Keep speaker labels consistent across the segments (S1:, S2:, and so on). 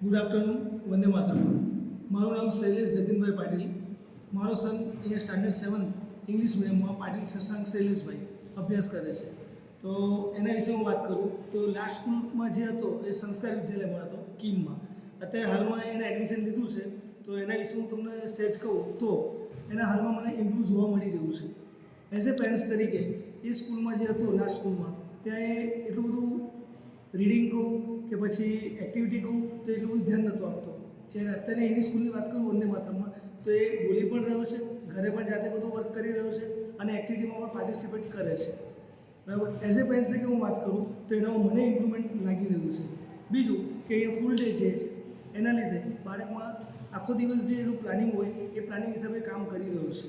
S1: Good afternoon, Vande Mataram. મારું નામ શૈલેષ જતીનભાઈ પાટીલ. મારો સન અહીંયા સ્ટાન્ડર્ડ 7th ઇંગ્લિશ મીડિયમમાં પાટીલ શશાંક શૈલેષભાઈ અભ્યાસ કરે છે. તો એના વિશે હું વાત કરું તો લાસ્ટ સ્કૂલમાં જે હતો એ સંસ્કાર વિદ્યાલયમાં હતો, કીમમાં. અત્યારે હાલમાં એને એડમિશન લીધું છે. તો એના વિશે હું તમને સહેજ કહું તો એના હાલમાં મને ઇમ્પ્રૂવ જોવા મળી રહ્યું છે. એઝ એ પેરેન્ટ્સ તરીકે એ સ્કૂલમાં જે હતો લાસ્ટ સ્કૂલમાં ત્યાં એ એટલું બધું રીડિંગ કહું કે પછી એક્ટિવિટી કહું તો એટલું બધું ધ્યાન નહોતું આપતો. જ્યારે અત્યારે એની સ્કૂલની વાત કરું વંદે માતરમમાં તો એ બોલી પણ રહ્યો છે, ઘરે પણ જાતે બધું વર્ક કરી રહ્યો છે અને એક્ટિવિટીમાં પણ પાર્ટિસિપેટ કરે છે. બરાબર. એઝ એ પેરેન્ટ્સ તરીકે હું વાત કરું તો એનામાં મને ઇમ્પ્રુવમેન્ટ લાગી રહ્યું છે. બીજું કે એ ફૂલ ડે જે છે એના લીધે બાળકમાં આખો દિવસ જે એનું પ્લાનિંગ હોય એ પ્લાનિંગ હિસાબે કામ કરી રહ્યો છે.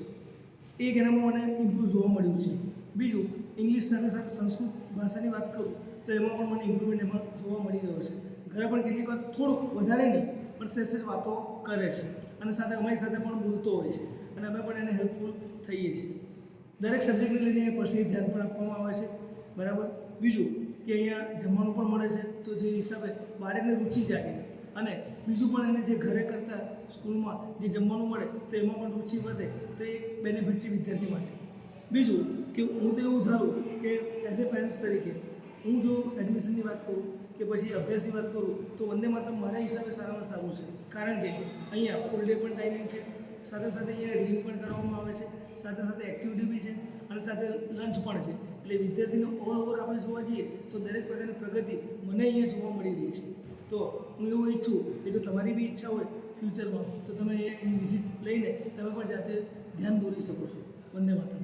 S1: એક એનામાં મને ઇમ્પ્રૂવ જોવા મળ્યું છે. બીજું ઇંગ્લિશ સાથે સાથે સંસ્કૃત ભાષાની વાત કરું તો એમાં પણ મને ઇમ્પ્રુવમેન્ટ એમાં જોવા મળી રહ્યો છે. ઘરે પણ કેટલીક વાર થોડુંક વધારે નહીં પણ સહેજ વાતો કરે છે અને સાથે અમારી સાથે પણ બોલતો હોય છે અને અમે પણ એને હેલ્પફુલ થઈએ છીએ. દરેક સબ્જેક્ટને લઈને એ પછી ધ્યાન પણ આપવામાં આવે છે. બરાબર. બીજું કે અહીંયા જમવાનું પણ મળે છે તો જે હિસાબે બાળકને રુચિ જાગે અને બીજું પણ એને જે ઘરે કરતાં સ્કૂલમાં જે જમવાનું મળે તો એમાં પણ રુચિ વધે તો એ બેનિફિટ છે વિદ્યાર્થી માટે. બીજું કે હું તો એવું ધારું કે એઝ એ પેરેન્ટ્સ તરીકે હું જો એડમિશનની વાત કરું કે પછી અભ્યાસની વાત કરું તો વંદે માતરમ મારા હિસાબે સારામાં સારું છે. કારણ કે અહીંયા ફૂલ ડે પણ ટાઈમિંગ છે, સાથે સાથે અહીંયા રીડિંગ પણ કરવામાં આવે છે, સાથે સાથે એક્ટિવિટી બી છે અને સાથે લંચ પણ છે. એટલે વિદ્યાર્થીનો ઓલ ઓવર આપણે જોવા જઈએ તો દરેક પ્રકારની પ્રગતિ મને અહીંયા જોવા મળી રહી છે. તો હું એવું ઈચ્છું કે જો તમારી બી ઈચ્છા હોય ફ્યુચરમાં તો તમે અહીંયાની વિઝિટ લઈને તમે પણ જાતે ધ્યાન દોરી શકો છો. વંદે માતરમ.